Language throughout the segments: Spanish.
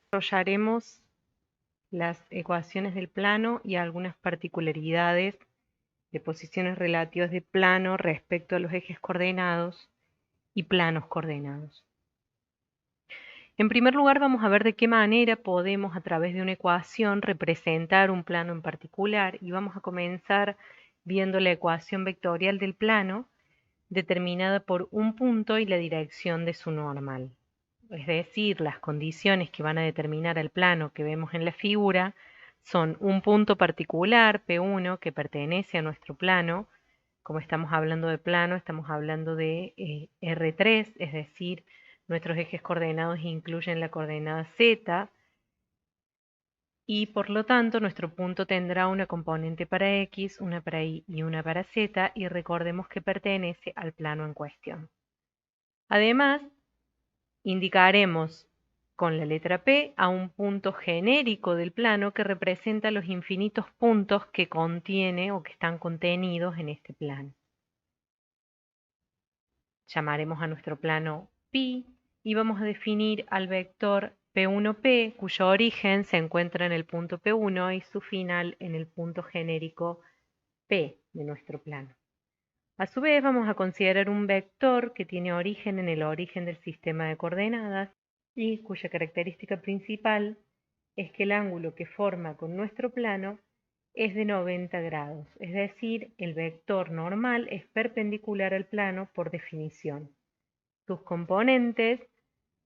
Desarrollaremos las ecuaciones del plano y algunas particularidades de posiciones relativas de plano respecto a los ejes coordenados y planos coordenados. En primer lugar, vamos a ver de qué manera podemos, a través de una ecuación, representar un plano en particular, y vamos a comenzar viendo la ecuación vectorial del plano determinada por un punto y la dirección de su normal. Es decir, las condiciones que van a determinar el plano que vemos en la figura son un punto particular, P1, que pertenece a nuestro plano. Como estamos hablando de plano, estamos hablando de R3, es decir, nuestros ejes coordenados incluyen la coordenada Z, y por lo tanto nuestro punto tendrá una componente para X, una para Y y una para Z, y recordemos que pertenece al plano en cuestión. Además, indicaremos con la letra P a un punto genérico del plano que representa los infinitos puntos que contiene o que están contenidos en este plano. Llamaremos a nuestro plano pi y vamos a definir al vector P1P, cuyo origen se encuentra en el punto P1 y su final en el punto genérico P de nuestro plano. A su vez, vamos a considerar un vector que tiene origen en el origen del sistema de coordenadas y cuya característica principal es que el ángulo que forma con nuestro plano es de 90 grados, es decir, el vector normal es perpendicular al plano por definición. Sus componentes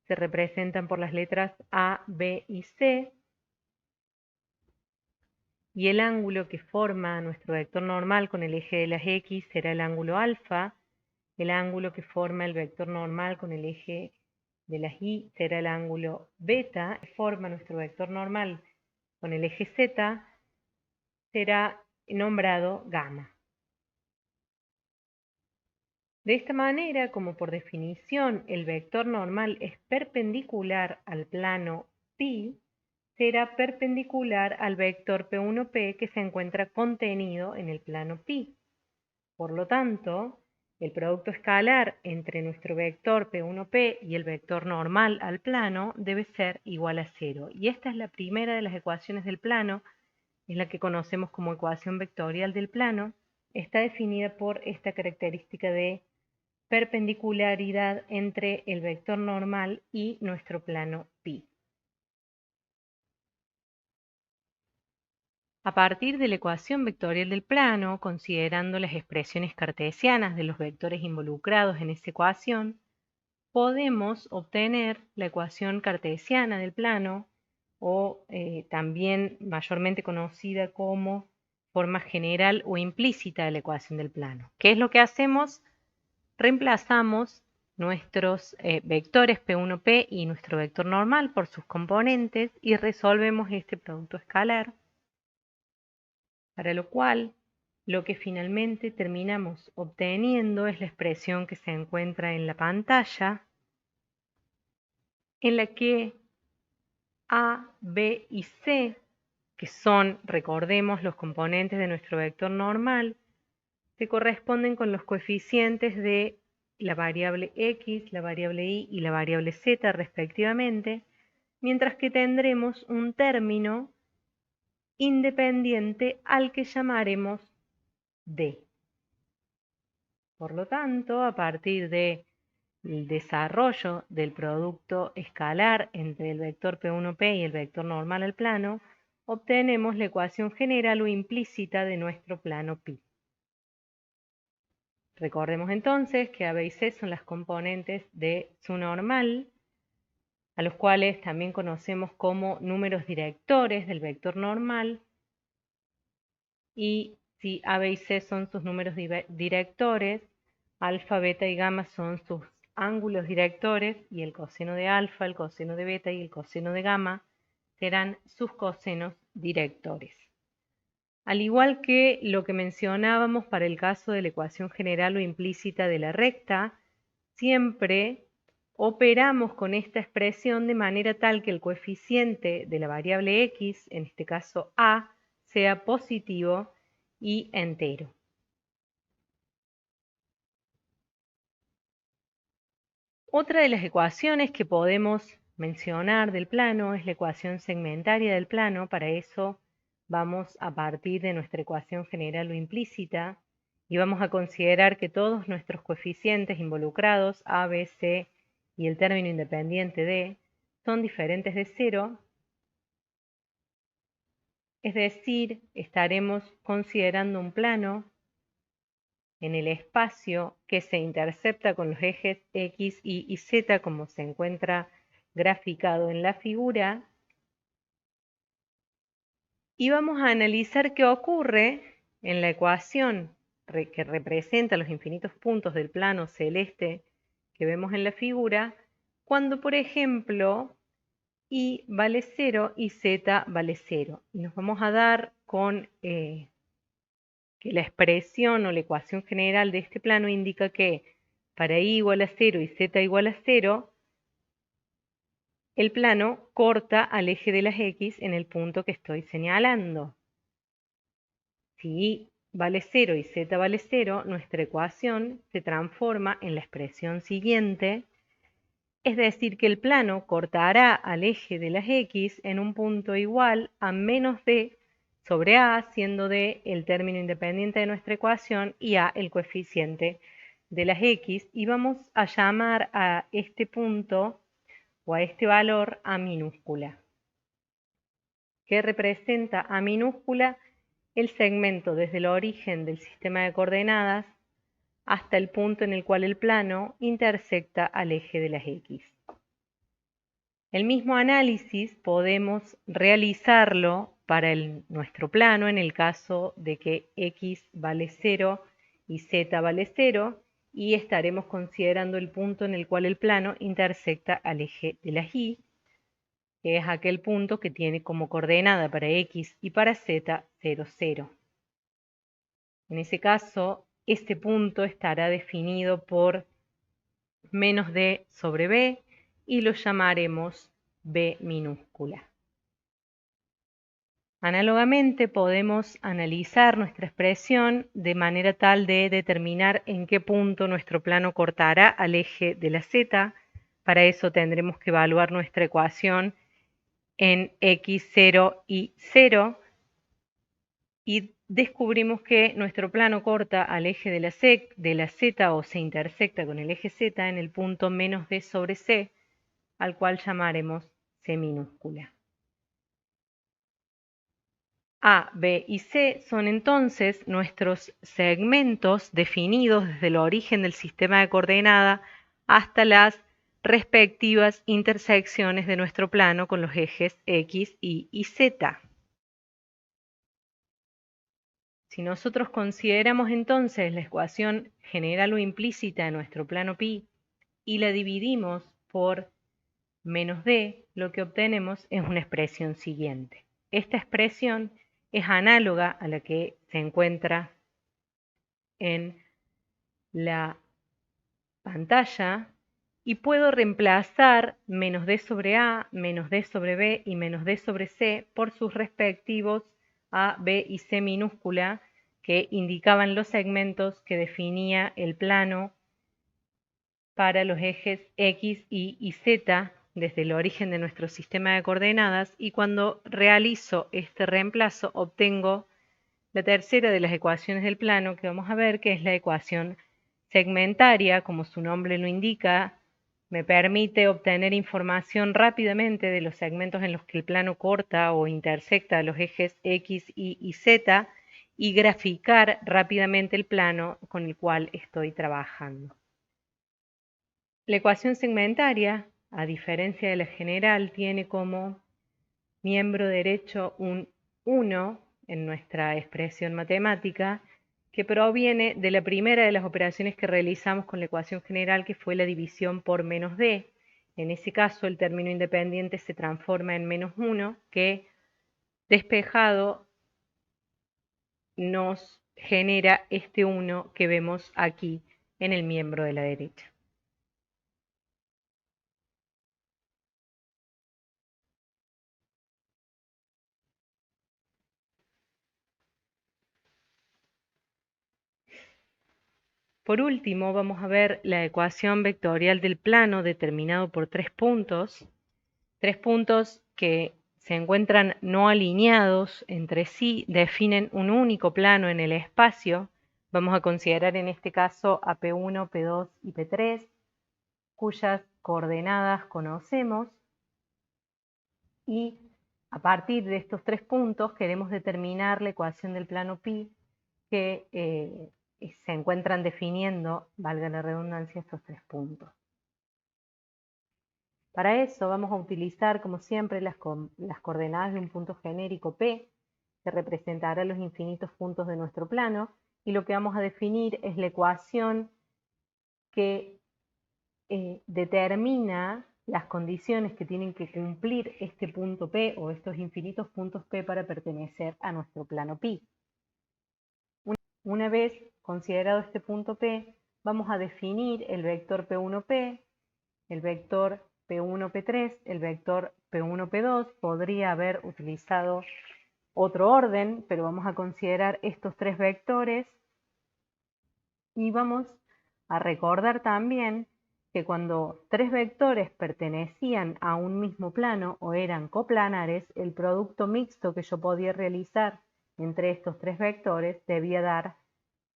se representan por las letras A, B y C, y el ángulo que forma nuestro vector normal con el eje de las X será el ángulo alfa. El ángulo que forma el vector normal con el eje de las Y será el ángulo beta. Que forma nuestro vector normal con el eje Z será nombrado gamma. De esta manera, como por definición el vector normal es perpendicular al plano pi, será perpendicular al vector P1P que se encuentra contenido en el plano pi. Por lo tanto, el producto escalar entre nuestro vector P1P y el vector normal al plano debe ser igual a 0. Y esta es la primera de las ecuaciones del plano, es la que conocemos como ecuación vectorial del plano. Está definida por esta característica de perpendicularidad entre el vector normal y nuestro plano pi. A partir de la ecuación vectorial del plano, considerando las expresiones cartesianas de los vectores involucrados en esa ecuación, podemos obtener la ecuación cartesiana del plano, o también mayormente conocida como forma general o implícita de la ecuación del plano. ¿Qué es lo que hacemos? Reemplazamos nuestros vectores P1P y nuestro vector normal por sus componentes y resolvemos este producto escalar, para lo cual lo que finalmente terminamos obteniendo es la expresión que se encuentra en la pantalla, en la que A, B y C, que son, recordemos, los componentes de nuestro vector normal, se corresponden con los coeficientes de la variable X, la variable Y y la variable Z respectivamente, mientras que tendremos un término independiente al que llamaremos D. Por lo tanto, a partir del desarrollo del producto escalar entre el vector P1P y el vector normal al plano, obtenemos la ecuación general o implícita de nuestro plano pi. Recordemos entonces que A, B y C son las componentes de su normal, a los cuales también conocemos como números directores del vector normal, y si A, B y C son sus números directores, alfa, beta y gamma son sus ángulos directores, y el coseno de alfa, el coseno de beta y el coseno de gamma serán sus cosenos directores. Al igual que lo que mencionábamos para el caso de la ecuación general o implícita de la recta, siempre operamos con esta expresión de manera tal que el coeficiente de la variable x, en este caso a, sea positivo y entero. Otra de las ecuaciones que podemos mencionar del plano es la ecuación segmentaria del plano. Para eso vamos a partir de nuestra ecuación general o implícita y vamos a considerar que todos nuestros coeficientes involucrados, A, B, C y el término independiente D, son diferentes de 0. Es decir, estaremos considerando un plano en el espacio que se intercepta con los ejes X, Y Z, como se encuentra graficado en la figura, y vamos a analizar qué ocurre en la ecuación que representa los infinitos puntos del plano celeste que vemos en la figura, cuando, por ejemplo, Y vale 0 y Z vale 0. Y nos vamos a dar con que la expresión o la ecuación general de este plano indica que para Y igual a 0 y Z igual a 0, el plano corta al eje de las X en el punto que estoy señalando. Si Y vale 0 y Z vale 0, nuestra ecuación se transforma en la expresión siguiente, es decir, que el plano cortará al eje de las X en un punto igual a menos D sobre A, siendo D el término independiente de nuestra ecuación y A el coeficiente de las X, y vamos a llamar a este punto o a este valor A minúscula, que representa A minúscula el segmento desde el origen del sistema de coordenadas hasta el punto en el cual el plano intersecta al eje de las X. El mismo análisis podemos realizarlo para nuestro plano en el caso de que X vale 0 y Z vale 0, y estaremos considerando el punto en el cual el plano intersecta al eje de las Y, que es aquel punto que tiene como coordenada para X y para Z 0, 0. En ese caso, este punto estará definido por menos D sobre B y lo llamaremos B minúscula. Análogamente, podemos analizar nuestra expresión de manera tal de determinar en qué punto nuestro plano cortará al eje de la Z. Para eso tendremos que evaluar nuestra ecuación en X0 y 0 y descubrimos que nuestro plano corta al eje de la Z o se intersecta con el eje Z en el punto menos D sobre C, al cual llamaremos C minúscula. A, B y C son entonces nuestros segmentos definidos desde el origen del sistema de coordenada hasta las respectivas intersecciones de nuestro plano con los ejes X, Y y Z. Si nosotros consideramos entonces la ecuación general o implícita de nuestro plano pi y la dividimos por menos d, lo que obtenemos es una expresión siguiente. Esta expresión es análoga a la que se encuentra en la pantalla y puedo reemplazar menos d sobre a, menos d sobre b y menos d sobre c por sus respectivos a, b y c minúscula, que indicaban los segmentos que definía el plano para los ejes X, Y y Z desde el origen de nuestro sistema de coordenadas, y cuando realizo este reemplazo obtengo la tercera de las ecuaciones del plano que vamos a ver, que es la ecuación segmentaria. Como su nombre lo indica, me permite obtener información rápidamente de los segmentos en los que el plano corta o intersecta los ejes X, Y y Z y graficar rápidamente el plano con el cual estoy trabajando. La ecuación segmentaria, a diferencia de la general, tiene como miembro derecho un 1 en nuestra expresión matemática, que proviene de la primera de las operaciones que realizamos con la ecuación general, que fue la división por menos d. En ese caso, el término independiente se transforma en menos 1, que despejado nos genera este 1 que vemos aquí en el miembro de la derecha. Por último, vamos a ver la ecuación vectorial del plano determinado por 3 puntos, Tres puntos que se encuentran no alineados entre sí definen un único plano en el espacio. Vamos a considerar en este caso a P1, P2 y P3, cuyas coordenadas conocemos, y a partir de estos tres puntos queremos determinar la ecuación del plano pi que se encuentran definiendo, valga la redundancia, estos tres puntos. Para eso vamos a utilizar, como siempre, las coordenadas de un punto genérico P, que representará los infinitos puntos de nuestro plano, y lo que vamos a definir es la ecuación que determina las condiciones que tienen que cumplir este punto P o estos infinitos puntos P para pertenecer a nuestro plano pi. Una vez considerado este punto P, vamos a definir el vector P1P, el vector P1P3, el vector P1P2. Podría haber utilizado otro orden, pero vamos a considerar estos tres vectores y vamos a recordar también que cuando tres vectores pertenecían a un mismo plano o eran coplanares, el producto mixto que yo podía realizar entre estos tres vectores debía dar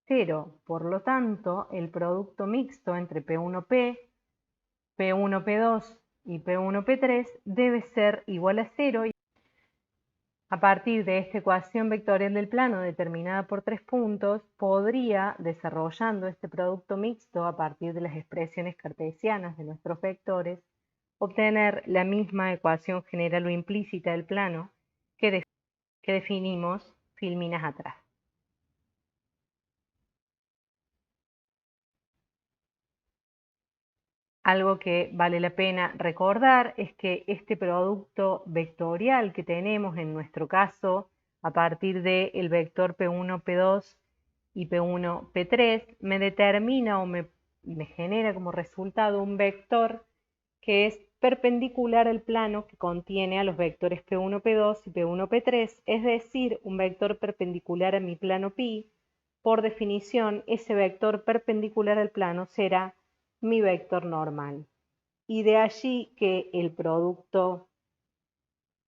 0. Por lo tanto, el producto mixto entre P1P, P1P2 y P1P3 debe ser igual a 0. A partir de esta ecuación vectorial del plano determinada por tres puntos, podría, desarrollando este producto mixto a partir de las expresiones cartesianas de nuestros vectores, obtener la misma ecuación general o implícita del plano que definimos filminas atrás. Algo que vale la pena recordar es que este producto vectorial que tenemos en nuestro caso a partir del vector P1, P2 y P1, P3 me determina o me genera como resultado un vector que es perpendicular al plano que contiene a los vectores P1, P2 y P1, P3, es decir, un vector perpendicular a mi plano pi. Por definición, ese vector perpendicular al plano será mi vector normal. Y de allí que el producto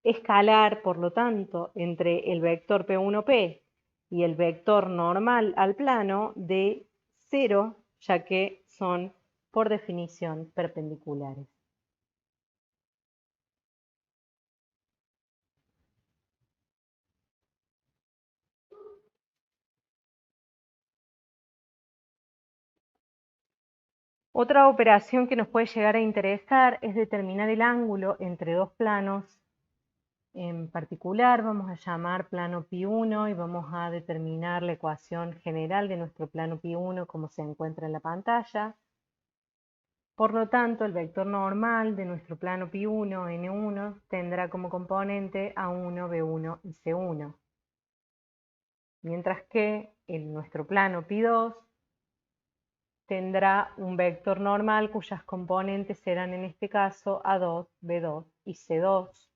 escalar, por lo tanto, entre el vector P1P y el vector normal al plano de 0, ya que son, por definición, perpendiculares. Otra operación que nos puede llegar a interesar es determinar el ángulo entre dos planos. En particular vamos a llamar plano pi1 y vamos a determinar la ecuación general de nuestro plano pi1 como se encuentra en la pantalla. Por lo tanto, el vector normal de nuestro plano pi1, n1, tendrá como componente a1, b1 y c1. Mientras que en nuestro plano pi2 tendrá un vector normal cuyas componentes serán en este caso A2, B2 y C2,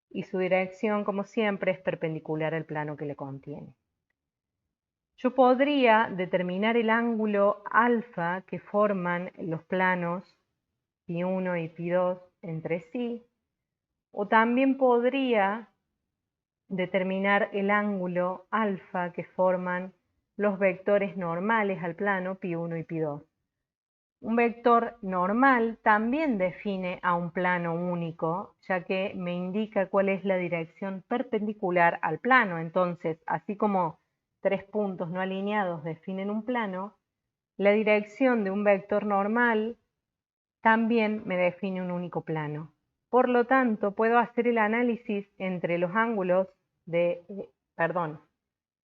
y su dirección, como siempre, es perpendicular al plano que le contiene. Yo podría determinar el ángulo alfa que forman los planos pi1 y pi2 entre sí, o también podría determinar el ángulo alfa que forman los vectores normales al plano pi1 y pi2. Un vector normal también define a un plano único, ya que me indica cuál es la dirección perpendicular al plano. Entonces, así como tres puntos no alineados definen un plano, la dirección de un vector normal también me define un único plano. Por lo tanto, puedo hacer el análisis entre los ángulos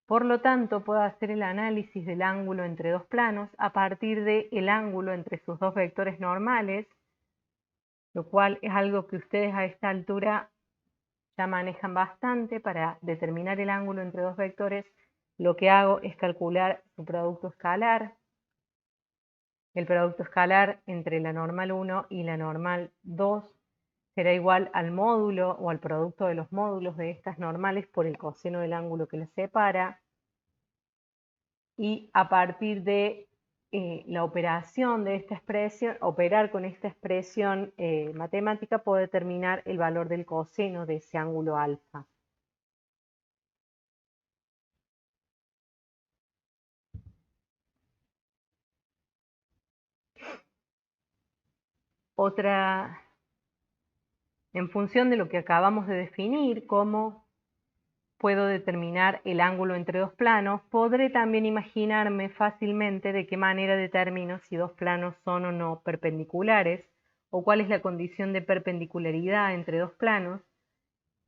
Por lo tanto, puedo hacer el análisis del ángulo entre dos planos a partir del ángulo entre sus dos vectores normales, lo cual es algo que ustedes a esta altura ya manejan bastante. Para determinar el ángulo entre dos vectores, lo que hago es calcular su producto escalar. El producto escalar entre la normal 1 y la normal 2 será igual al módulo o al producto de los módulos de estas normales por el coseno del ángulo que las separa. Y a partir de la operación de esta expresión, operar con esta expresión matemática puedo determinar el valor del coseno de ese ángulo alfa. En función de lo que acabamos de definir, cómo puedo determinar el ángulo entre dos planos, podré también imaginarme fácilmente de qué manera determino si dos planos son o no perpendiculares, o cuál es la condición de perpendicularidad entre dos planos,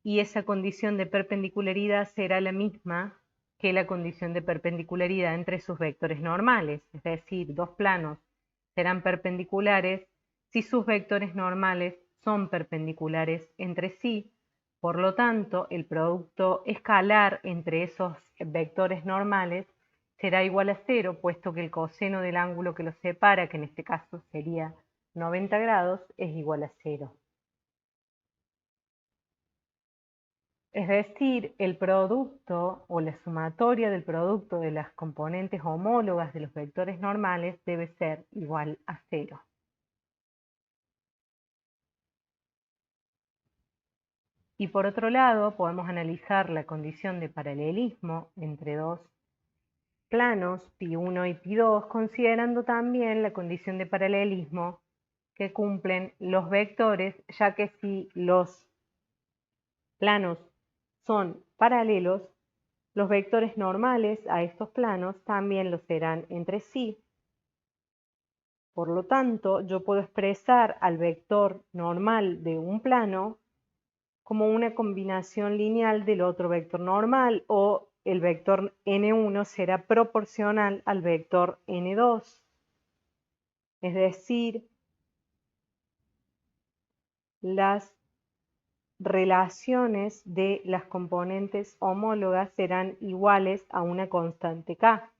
y esa condición de perpendicularidad será la misma que la condición de perpendicularidad entre sus vectores normales, es decir, dos planos serán perpendiculares si sus vectores normales son perpendiculares entre sí. Por lo tanto, el producto escalar entre esos vectores normales será igual a 0, puesto que el coseno del ángulo que los separa, que en este caso sería 90 grados, es igual a 0. Es decir, el producto o la sumatoria del producto de las componentes homólogas de los vectores normales debe ser igual a 0. Y por otro lado, podemos analizar la condición de paralelismo entre dos planos, π1 y π2, considerando también la condición de paralelismo que cumplen los vectores, ya que si los planos son paralelos, los vectores normales a estos planos también lo serán entre sí. Por lo tanto, yo puedo expresar al vector normal de un plano como una combinación lineal del otro vector normal, o el vector n1 será proporcional al vector n2. Es decir, las relaciones de las componentes homólogas serán iguales a una constante k.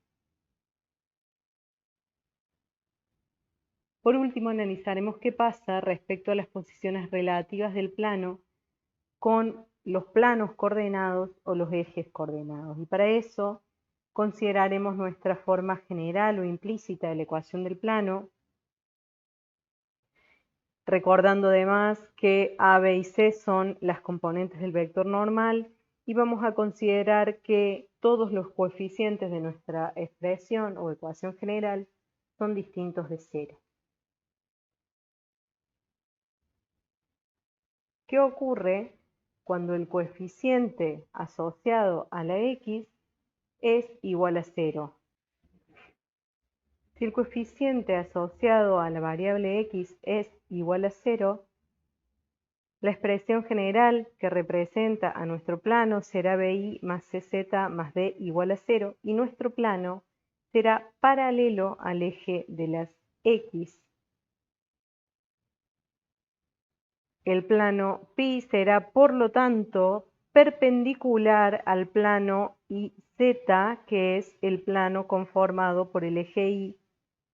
Por último, analizaremos qué pasa respecto a las posiciones relativas del plano con los planos coordenados o los ejes coordenados. Y para eso consideraremos nuestra forma general o implícita de la ecuación del plano, recordando además que A, B y C son las componentes del vector normal, y vamos a considerar que todos los coeficientes de nuestra expresión o ecuación general son distintos de 0. ¿Qué ocurre cuando el coeficiente asociado a la x es igual a 0? Si el coeficiente asociado a la variable x es igual a 0, la expresión general que representa a nuestro plano será bi más cz más d igual a 0, y nuestro plano será paralelo al eje de las x. El plano pi será, por lo tanto, perpendicular al plano IZ, que es el plano conformado por el eje Y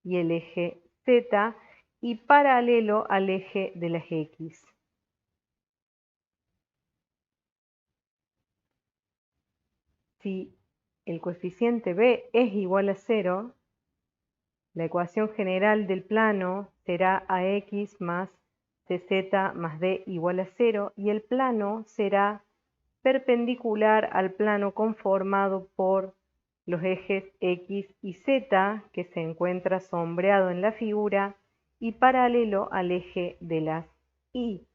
y el eje Z, y paralelo al eje de las X. Si el coeficiente B es igual a 0, la ecuación general del plano será AX más CZ más D igual a 0, y el plano será perpendicular al plano conformado por los ejes X y Z, que se encuentra sombreado en la figura, y paralelo al eje de las Y.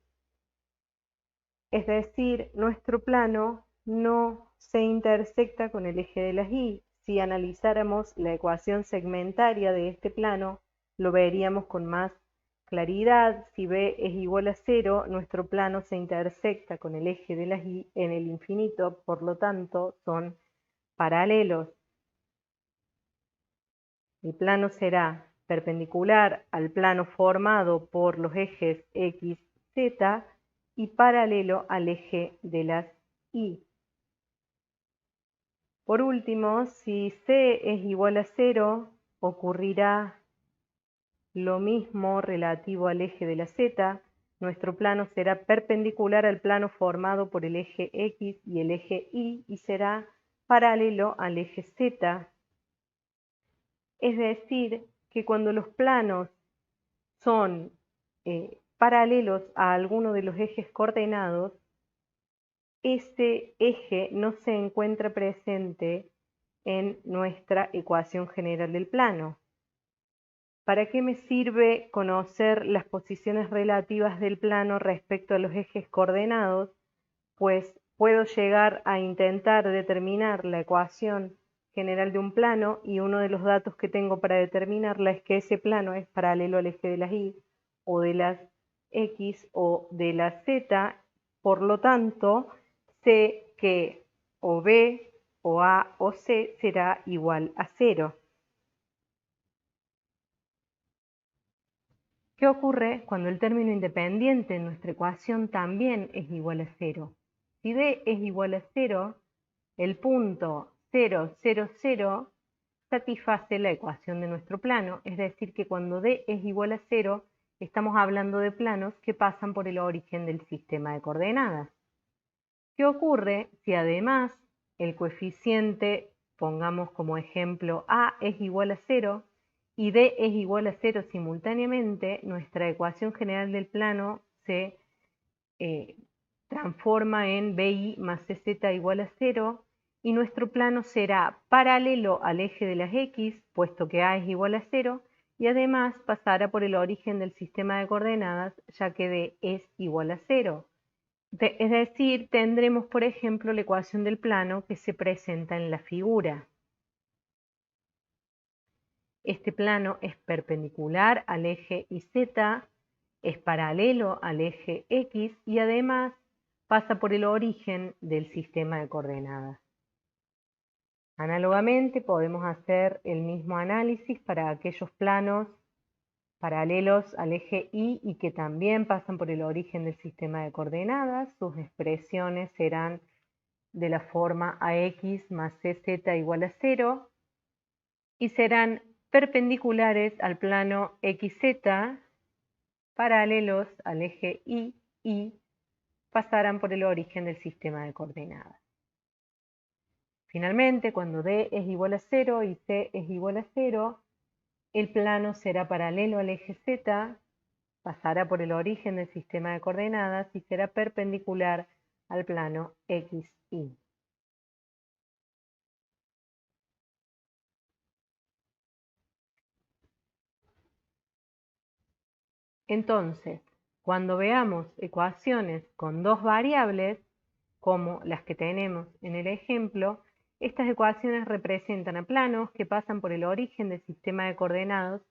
Es decir, nuestro plano no se intersecta con el eje de las Y. Si analizáramos la ecuación segmentaria de este plano, lo veríamos con más claridad. Si B es igual a 0, nuestro plano se intersecta con el eje de las Y en el infinito, por lo tanto son paralelos. El plano será perpendicular al plano formado por los ejes X, Z y paralelo al eje de las Y. Por último, si C es igual a 0, ocurrirá lo mismo relativo al eje de la Z. Nuestro plano será perpendicular al plano formado por el eje X y el eje Y, y será paralelo al eje Z. Es decir, que cuando los planos son paralelos a alguno de los ejes coordenados, ese eje no se encuentra presente en nuestra ecuación general del plano. ¿Para qué me sirve conocer las posiciones relativas del plano respecto a los ejes coordenados? Pues puedo llegar a intentar determinar la ecuación general de un plano y uno de los datos que tengo para determinarla es que ese plano es paralelo al eje de las y o de las x o de las z, por lo tanto sé que o b o a o c será igual a 0. ¿Qué ocurre cuando el término independiente en nuestra ecuación también es igual a 0? Si d es igual a 0, el punto 0, 0, 0 satisface la ecuación de nuestro plano, es decir que cuando d es igual a 0, estamos hablando de planos que pasan por el origen del sistema de coordenadas. ¿Qué ocurre si además el coeficiente, pongamos como ejemplo, a es igual a 0 y d es igual a 0 simultáneamente? Nuestra ecuación general del plano se transforma en bi más cz igual a 0 y nuestro plano será paralelo al eje de las x, puesto que a es igual a 0, y además pasará por el origen del sistema de coordenadas, ya que d es igual a 0. Es decir, tendremos, por ejemplo, la ecuación del plano que se presenta en la figura. Este plano es perpendicular al eje YZ, es paralelo al eje X y además pasa por el origen del sistema de coordenadas. Análogamente, podemos hacer el mismo análisis para aquellos planos paralelos al eje Y que también pasan por el origen del sistema de coordenadas. Sus expresiones serán de la forma AX más CZ igual a 0 y serán perpendiculares al plano XZ, paralelos al eje y pasarán por el origen del sistema de coordenadas. Finalmente, cuando D es igual a 0 y C es igual a 0, el plano será paralelo al eje Z, pasará por el origen del sistema de coordenadas y será perpendicular al plano XY. Entonces, cuando veamos ecuaciones con dos variables, como las que tenemos en el ejemplo, estas ecuaciones representan a planos que pasan por el origen del sistema de coordenados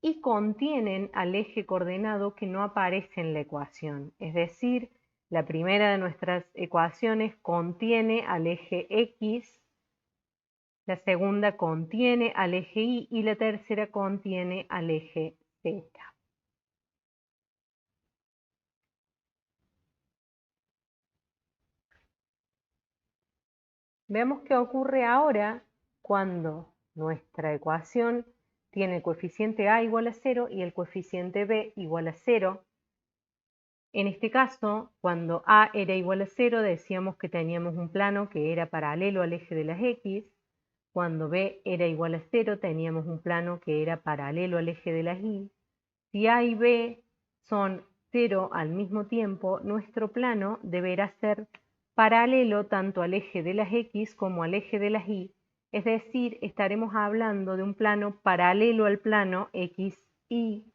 y contienen al eje coordenado que no aparece en la ecuación. Es decir, la primera de nuestras ecuaciones contiene al eje X, la segunda contiene al eje Y y la tercera contiene al eje Z. Veamos qué ocurre ahora cuando nuestra ecuación tiene el coeficiente a igual a 0 y el coeficiente b igual a 0. En este caso, cuando a era igual a 0, decíamos que teníamos un plano que era paralelo al eje de las x. Cuando b era igual a 0, teníamos un plano que era paralelo al eje de las y. Si a y b son 0 al mismo tiempo, nuestro plano deberá ser paralelo tanto al eje de las x como al eje de las y, es decir, estaremos hablando de un plano paralelo al plano XY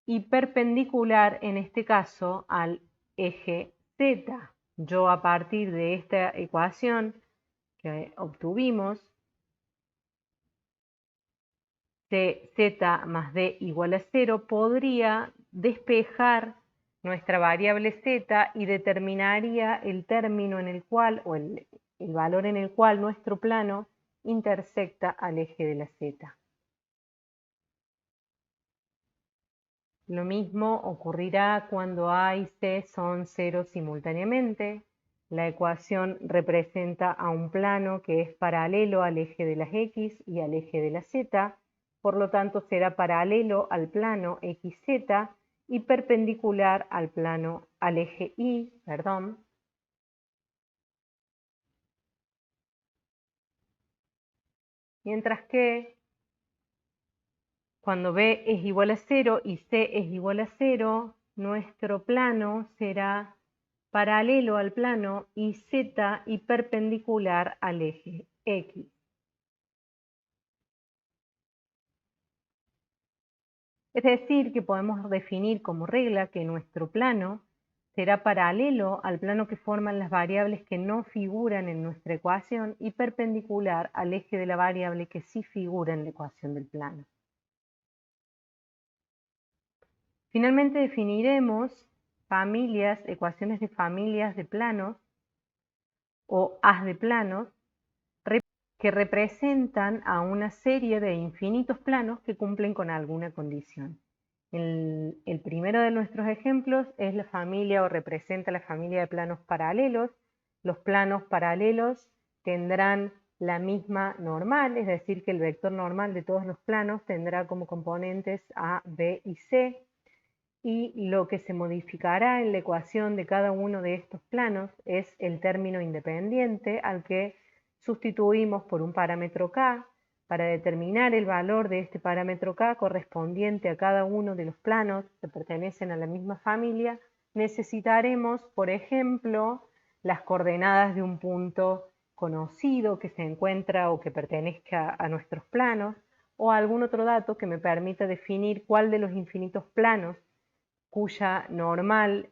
y perpendicular en este caso al eje Z. Yo a partir de esta ecuación que obtuvimos, z más d igual a 0, podría despejar nuestra variable z y determinaría el término en el cual, o el valor en el cual nuestro plano intersecta al eje de la z. Lo mismo ocurrirá cuando a y c son 0 simultáneamente. La ecuación representa a un plano que es paralelo al eje de las x y al eje de la z, por lo tanto será paralelo al plano XZ y perpendicular al plano, al eje Y, mientras que Cuando B es igual a 0 y C es igual a 0, nuestro plano será paralelo al plano y Z y perpendicular al eje X. Es decir, que podemos definir como regla que nuestro plano será paralelo al plano que forman las variables que no figuran en nuestra ecuación y perpendicular al eje de la variable que sí figura en la ecuación del plano. Finalmente definiremos ecuaciones de familias de planos o haz de planos que representan a una serie de infinitos planos que cumplen con alguna condición. El primero de nuestros ejemplos es la familia o representa la familia de planos paralelos. Los planos paralelos tendrán la misma normal, es decir, que el vector normal de todos los planos tendrá como componentes A, B y C, y lo que se modificará en la ecuación de cada uno de estos planos es el término independiente al que sustituimos por un parámetro k. Para determinar el valor de este parámetro k correspondiente a cada uno de los planos que pertenecen a la misma familia, necesitaremos, por ejemplo, las coordenadas de un punto conocido que se encuentra o que pertenezca a nuestros planos, o algún otro dato que me permita definir cuál de los infinitos planos cuya normal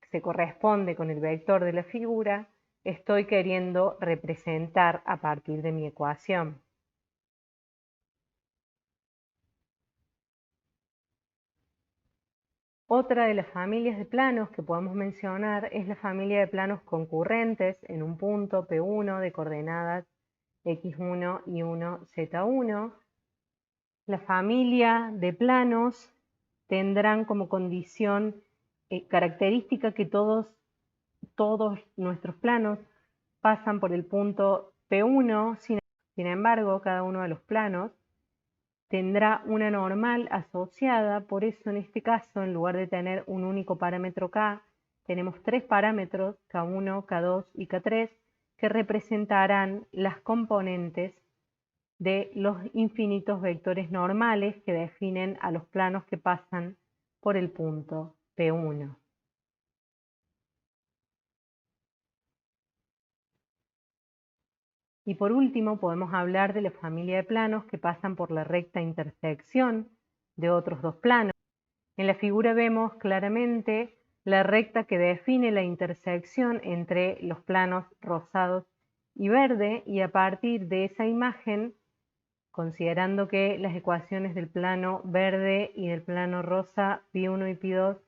se corresponde con el vector de la figura, estoy queriendo representar a partir de mi ecuación. Otra de las familias de planos que podemos mencionar es la familia de planos concurrentes en un punto P1 de coordenadas x1 y 1, z1. La familia de planos tendrán como condición característica que todos nuestros planos pasan por el punto P1, sin embargo, cada uno de los planos tendrá una normal asociada, por eso en este caso, en lugar de tener un único parámetro K, tenemos tres parámetros, K1, K2 y K3, que representarán las componentes de los infinitos vectores normales que definen a los planos que pasan por el punto P1. Y por último podemos hablar de la familia de planos que pasan por la recta intersección de otros dos planos. En la figura vemos claramente la recta que define la intersección entre los planos rosados y verde, y a partir de esa imagen, considerando que las ecuaciones del plano verde y del plano rosa π1 y π2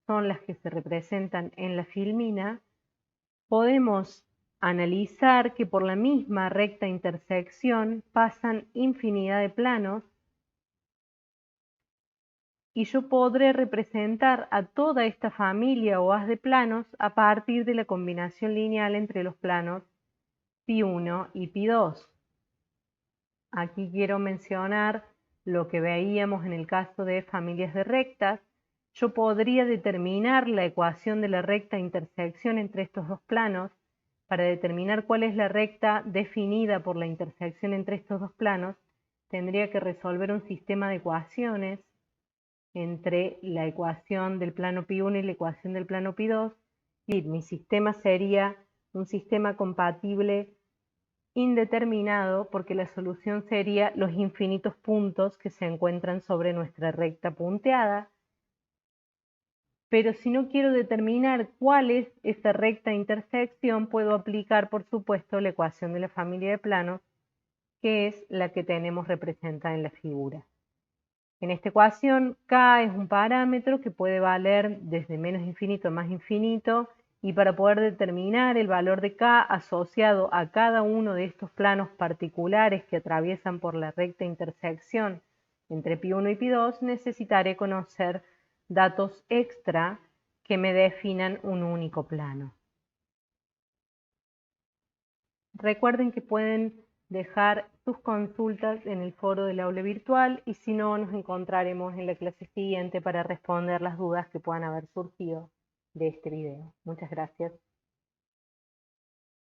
son las que se representan en la filmina, podemos analizar que por la misma recta intersección pasan infinidad de planos y yo podré representar a toda esta familia o haz de planos a partir de la combinación lineal entre los planos π1 y π2. Aquí quiero mencionar lo que veíamos en el caso de familias de rectas. Yo podría determinar la ecuación de la recta intersección entre estos dos planos. Para determinar cuál es la recta definida por la intersección entre estos dos planos, tendría que resolver un sistema de ecuaciones entre la ecuación del plano π1 y la ecuación del plano π2. Y mi sistema sería un sistema compatible indeterminado, porque la solución sería los infinitos puntos que se encuentran sobre nuestra recta punteada. Pero si no quiero determinar cuál es esa recta intersección, puedo aplicar, por supuesto, la ecuación de la familia de planos, que es la que tenemos representada en la figura. En esta ecuación, k es un parámetro que puede valer desde menos infinito a más infinito, y para poder determinar el valor de k asociado a cada uno de estos planos particulares que atraviesan por la recta intersección entre π1 y π2, necesitaré conocer datos extra que me definan un único plano. Recuerden que pueden dejar sus consultas en el foro del aula virtual, y si no, nos encontraremos en la clase siguiente para responder las dudas que puedan haber surgido de este video. Muchas gracias.